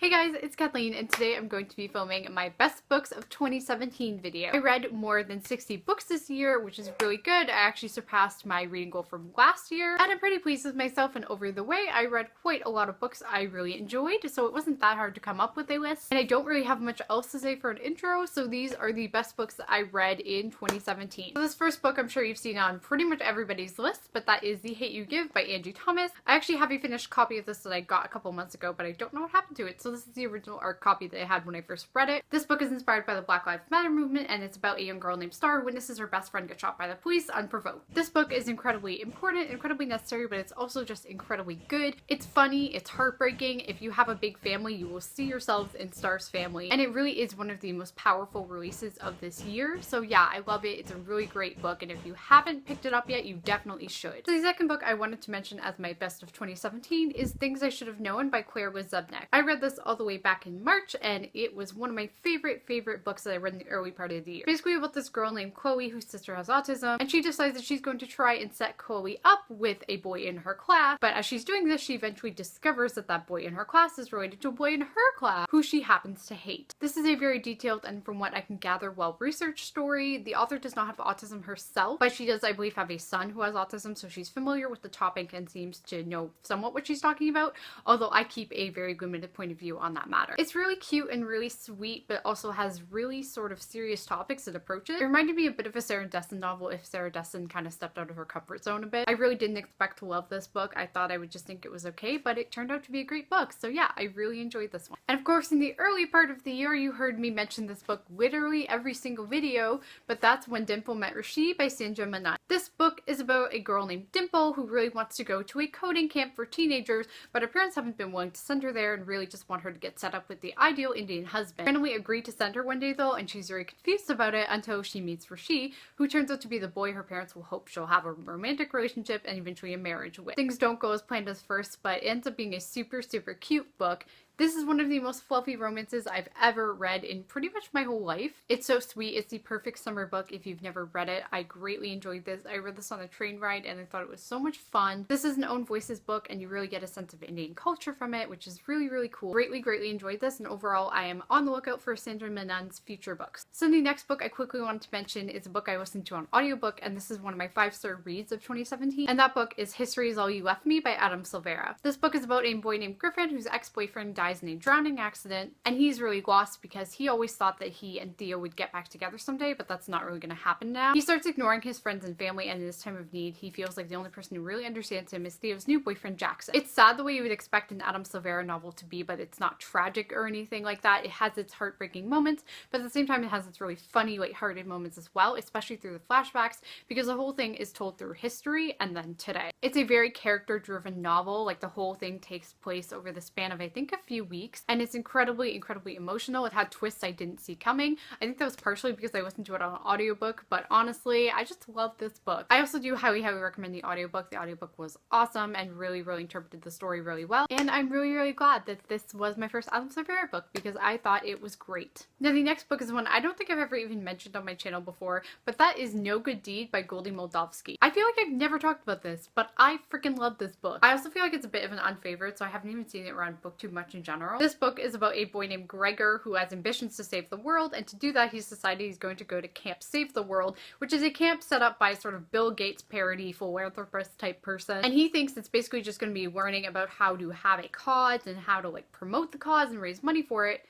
Hey guys, it's Kathleen and today I'm going to be filming my best books of 2017 video. I read more than 60 books this year, which is really good. I actually surpassed my reading goal from last year and I'm pretty pleased with myself, and over the way I read quite a lot of books I really enjoyed, so it wasn't that hard to come up with a list. And I don't really have much else to say for an intro, so these are the best books that I read in 2017. So this first book I'm sure you've seen on pretty much everybody's list, but that is The Hate U Give by Angie Thomas. I actually have a finished copy of this that I got a couple months ago, but I don't know what happened to it. So this is the original art copy that I had when I first read it. This book is inspired by the Black Lives Matter movement, and it's about a young girl named Star who witnesses her best friend get shot by the police unprovoked. This book is incredibly important, incredibly necessary, but it's also just incredibly good. It's funny, it's heartbreaking. If you have a big family, you will see yourselves in Star's family, and it really is one of the most powerful releases of this year. So yeah, I love it. It's a really great book, and if you haven't picked it up yet, you definitely should. So the second book I wanted to mention as my best of 2017 is Things I Should Have Known by Claire Liz Zebnek. I read this all the way back in March, and it was one of my favorite books that I read in the early part of the year. Basically about this girl named Chloe whose sister has autism, and she decides that she's going to try and set Chloe up with a boy in her class, but as she's doing this, she eventually discovers that that boy in her class is related to a boy in her class who she happens to hate. This is a very detailed and, from what I can gather, well-researched story. The author does not have autism herself, but she does, I believe, have a son who has autism, so she's familiar with the topic and seems to know somewhat what she's talking about, although I keep a very limited point of view on that matter. It's really cute and really sweet, but also has really sort of serious topics that approach it. It reminded me a bit of a Sarah Dessen novel if Sarah Dessen kind of stepped out of her comfort zone a bit. I really didn't expect to love this book. I thought I would just think it was okay, but it turned out to be a great book. So yeah, I really enjoyed this one. And of course, in the early part of the year, you heard me mention this book literally every single video, but that's When Dimple Met Rishi by Sandra Manan. This book is about a girl named Dimple who really wants to go to a coding camp for teenagers, but her parents haven't been willing to send her there and really just want her to get set up with the ideal Indian husband. Randomly agreed to send her one day though, and she's very confused about it until she meets Rishi, who turns out to be the boy her parents will hope she'll have a romantic relationship and eventually a marriage with. Things don't go as planned at first, but it ends up being a super cute book. This is one of the most fluffy romances I've ever read in pretty much my whole life. It's so sweet. It's the perfect summer book if you've never read it. I greatly enjoyed this. I read this on a train ride and I thought it was so much fun. This is an Own Voices book and you really get a sense of Indian culture from it, which is really cool. Greatly enjoyed this, and overall I am on the lookout for Sandra Manan's future books. So the next book I quickly wanted to mention is a book I listened to on audiobook, and this is one of my 5-star reads of 2017, and that book is History Is All You Left Me by Adam Silvera. This book is about a boy named Griffin whose ex-boyfriend dies in a drowning accident, and he's really lost because he always thought that he and Theo would get back together someday, but that's not really going to happen now. He starts ignoring his friends and family, and in this time of need, he feels like the only person who really understands him is Theo's new boyfriend, Jackson. It's sad the way you would expect an Adam Silvera novel to be, but it's not tragic or anything like that. It has its heartbreaking moments, but at the same time it has its really funny, lighthearted moments as well, especially through the flashbacks, because the whole thing is told through history and then today. It's a very character-driven novel. Like, the whole thing takes place over the span of I think a few weeks, and it's incredibly emotional. It had twists I didn't see coming. I think that was partially because I listened to it on an audiobook, but honestly, I just love this book. I also do highly recommend the audiobook. The audiobook was awesome and really interpreted the story really well, and I'm really glad that this was my first Adam Silvera book because I thought it was great. Now the next book is one I don't think I've ever even mentioned on my channel before, but that is No Good Deed by Goldie Moldavsky. I feel like I've never talked about this, but I freaking love this book. I also feel like it's a bit of an unfavorite, so I haven't even seen it around booktube much in general. This book is about a boy named Gregor who has ambitions to save the world, and to do that he's decided he's going to go to Camp Save the World, which is a camp set up by sort of Bill Gates parody philanthropist type person, and he thinks it's basically just going to be learning about how to have a cause and how to like promote the cause and raise money for it.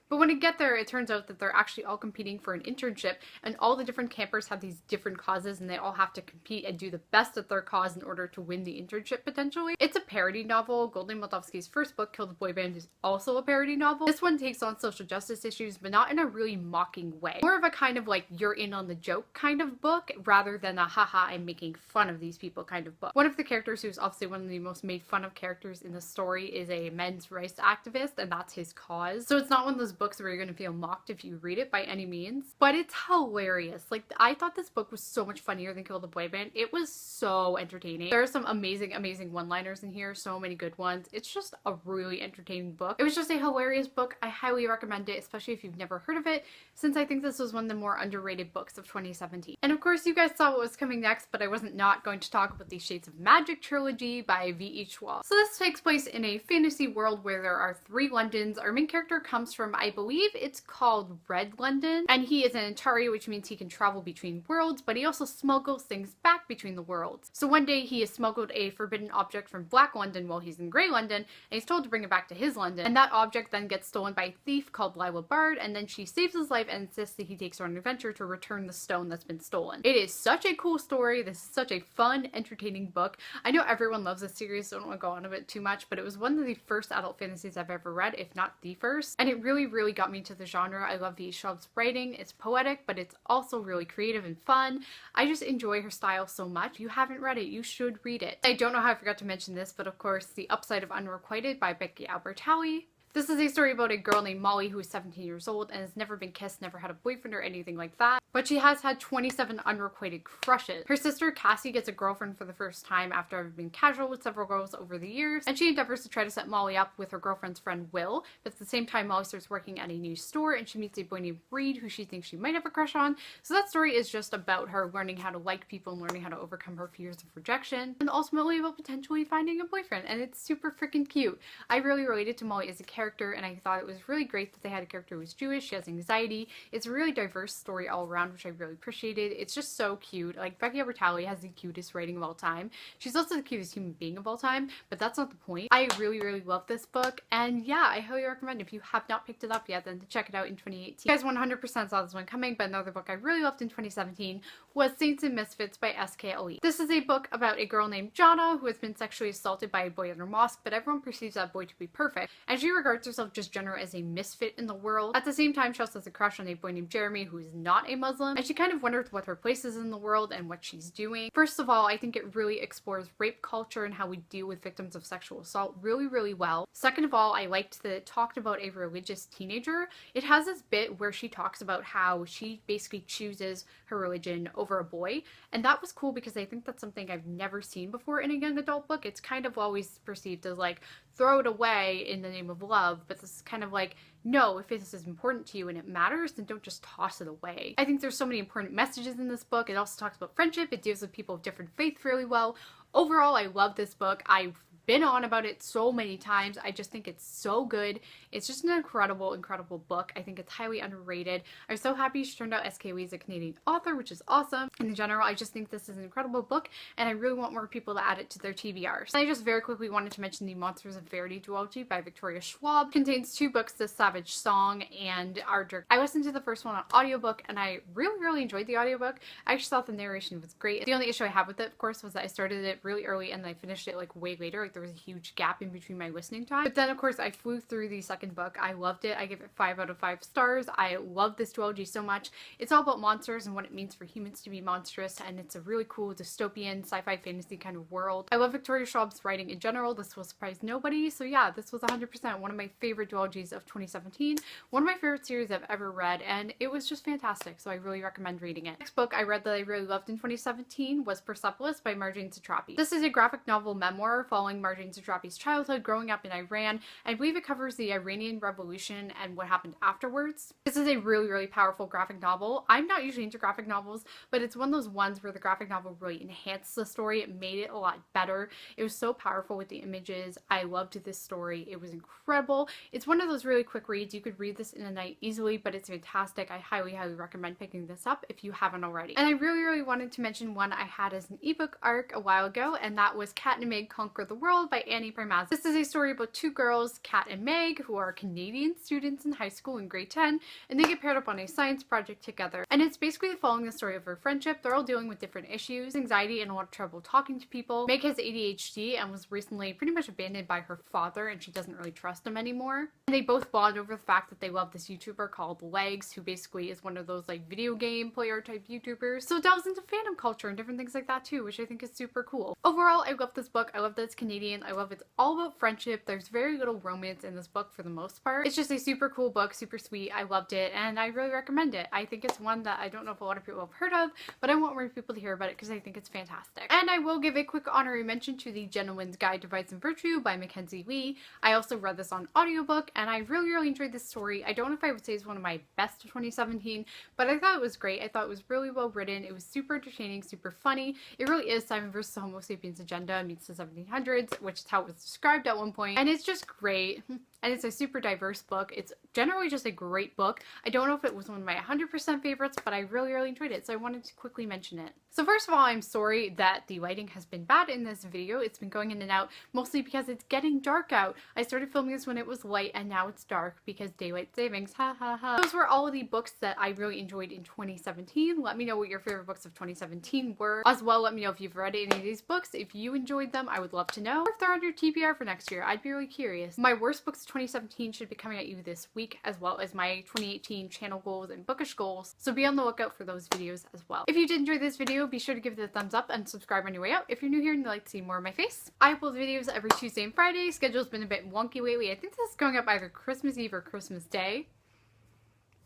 But when they get there, it turns out that they're actually all competing for an internship, and all the different campers have these different causes and they all have to compete and do the best at their cause in order to win the internship potentially. It's a parody novel. Goldie Moldavsky's first book, Kill the Boy Band, is also a parody novel. This one takes on social justice issues, but not in a really mocking way. More of a kind of like you're in on the joke kind of book rather than a haha I'm making fun of these people kind of book. One of the characters, who's obviously one of the most made fun of characters in the story, is a men's rights activist, and that's his cause. So it's not one of those books where you're going to feel mocked if you read it by any means, but it's hilarious. Like, I thought this book was so much funnier than Kill the Boy Band. It was so entertaining. There are some amazing, amazing one-liners in here, so many good ones. It's just a really entertaining book. It was just a hilarious book. I highly recommend it, especially if you've never heard of it, since I think this was one of the more underrated books of 2017. And of course, you guys saw what was coming next, but I wasn't not going to talk about the Shades of Magic trilogy by V.E. Schwab. So this takes place in a fantasy world where there are 3 Londons. Our main character comes from, I believe it's called Red London, and he is an Antari, which means he can travel between worlds, but he also smuggles things back between the worlds. So one day he has smuggled a forbidden object from Black London while he's in Grey London, and he's told to bring it back to his London, and that object then gets stolen by a thief called Lila Bard, and then she saves his life and insists that he takes her on an adventure to return the stone that's been stolen. It is such a cool story. This is such a fun, entertaining book. I know everyone loves this series, so I don't want to go on a bit too much, but it was one of the first adult fantasies I've ever read, if not the first, and it really, really got me to the genre. I love V.E. Schwab's writing. It's poetic, but it's also really creative and fun. I just enjoy her style so much. If you haven't read it, you should read it. I don't know how I forgot to mention this, but of course, The Upside of Unrequited by Becky Albertalli. This is a story about a girl named Molly who is 17 years old and has never been kissed, never had a boyfriend or anything like that, but she has had 27 unrequited crushes. Her sister Cassie gets a girlfriend for the first time after having been casual with several girls over the years, and she endeavors to try to set Molly up with her girlfriend's friend Will, but at the same time Molly starts working at a new store and she meets a boy named Reed who she thinks she might have a crush on. So that story is just about her learning how to like people and learning how to overcome her fears of rejection, and ultimately about potentially finding a boyfriend, and it's super freaking cute. I really related to Molly as a character, and I thought it was really great that they had a character who was Jewish. She has anxiety. It's a really diverse story all around, which I really appreciated. It's just so cute. Like, Becky Albertalli has the cutest writing of all time. She's also the cutest human being of all time, but that's not the point. I really, really love this book, and yeah, I highly recommend it. If you have not picked it up yet, then to check it out in 2018. You guys 100% saw this one coming, but another book I really loved in 2017 was Saints and Misfits by S.K. Ali. This is a book about a girl named Jana who has been sexually assaulted by a boy in her mosque, but everyone perceives that boy to be perfect, and she regards herself just generally as a misfit in the world. At the same time, she also has a crush on a boy named Jeremy who is not a Muslim, and she kind of wonders what her place is in the world and what she's doing. First of all, I think it really explores rape culture and how we deal with victims of sexual assault really, really well. Second of all, I liked that it talked about a religious teenager. It has this bit where she talks about how she basically chooses her religion over a boy, and that was cool because I think that's something I've never seen before in a young adult book. It's kind of always perceived as like, throw it away in the name of love, but this is kind of like, no, if this is important to you and it matters, then don't just toss it away. I think there's so many important messages in this book. It also talks about friendship. It deals with people of different faiths really well. Overall, I love this book. I've been on about it so many times. I just think it's so good. It's just an incredible, incredible book. I think it's highly underrated. I'm so happy she turned out S.K. Lee as a Canadian author, which is awesome. In general, I just think this is an incredible book, and I really want more people to add it to their TBRs. I just very quickly wanted to mention the Monsters of Verity duology by Victoria Schwab. It contains 2 books, The Savage Song and Ardric. I listened to the first one on audiobook, and I really, really enjoyed the audiobook. I actually thought the narration was great. The only issue I had with it, of course, was that I started it really early and I finished it like way later. Like, there was a huge gap in between my listening time. But then, of course, I flew through the second book. I loved it. I give it 5 out of 5 stars. I love this duology so much. It's all about monsters and what it means for humans to be monstrous, and it's a really cool dystopian sci-fi fantasy kind of world. I love Victoria Schwab's writing in general. This will surprise nobody. So yeah, this was 100% one of my favorite duologies of 2017. One of my favorite series I've ever read, and it was just fantastic. So I really recommend reading it. Next book I read that I really loved in 2017 was Persepolis by Marjane Satrapi. This is a graphic novel memoir following Marjane Satrapi's childhood growing up in Iran. I believe it covers the Iranian Revolution and what happened afterwards. This is a really, really powerful graphic novel. I'm not usually into graphic novels, but it's one of those ones where the graphic novel really enhanced the story. It made it a lot better. It was so powerful with the images. I loved this story. It was incredible. It's one of those really quick reads. You could read this in a night easily, but it's fantastic. I highly, highly recommend picking this up if you haven't already. And I really, really wanted to mention one I had as an ebook arc a while ago, and that was Kat and Meg Conquer the World by Annie Primazza. This is a story about 2 girls, Kat and Meg, who are Canadian students in high school in grade 10, and they get paired up on a science project together. And it's basically following the story of their friendship. They're all dealing with different issues, anxiety, and a lot of trouble talking to people. Meg has ADHD and was recently pretty much abandoned by her father, and she doesn't really trust him anymore. And they both bond over the fact that they love this YouTuber called Legs, who basically is one of those like video game player type YouTubers. So it delves into fandom culture and different things like that too, which I think is super cool. Overall, I love this book. I love that it's Canadian Canadian. I love it's all about friendship. There's very little romance in this book for the most part. It's just a super cool book, super sweet. I loved it and I really recommend it. I think it's one that I don't know if a lot of people have heard of, but I want more people to hear about it because I think it's fantastic. And I will give a quick honorary mention to The Gentleman's Guide to Vice and Virtue by Mackenzie Lee. I also read this on audiobook and I really enjoyed this story. I don't know if I would say it's one of my best of 2017, but I thought it was great. I thought it was really well written. It was super entertaining, super funny. It really is Simon versus the Homo sapiens agenda meets the 1700s, which is how it was described at one point, and it's just great. And it's a super diverse book. It's generally just a great book. I don't know if it was one of my 100% favorites, but I really enjoyed it, so I wanted to quickly mention it. So first of all, I'm sorry that the lighting has been bad in this video. It's been going in and out, mostly because it's getting dark out. I started filming this when it was light, and now it's dark because daylight savings, ha ha ha. Those were all of the books that I really enjoyed in 2017. Let me know what your favorite books of 2017 were. As well, let me know if you've read any of these books. If you enjoyed them, I would love to know. Or if they're on your TBR for next year, I'd be really curious. My worst books of 2017 should be coming at you this week, as well as my 2018 channel goals and bookish goals, so be on the lookout for those videos as well. If you did enjoy this video, be sure to give it a thumbs up and subscribe on your way out if you're new here and you'd like to see more of my face. I upload videos every Tuesday and Friday. Schedule's been a bit wonky lately. I think this is going up either Christmas Eve or Christmas Day,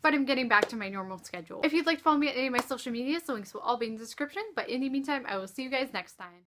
but I'm getting back to my normal schedule. If you'd like to follow me at any of my social media, the links will all be in the description, but in the meantime, I will see you guys next time.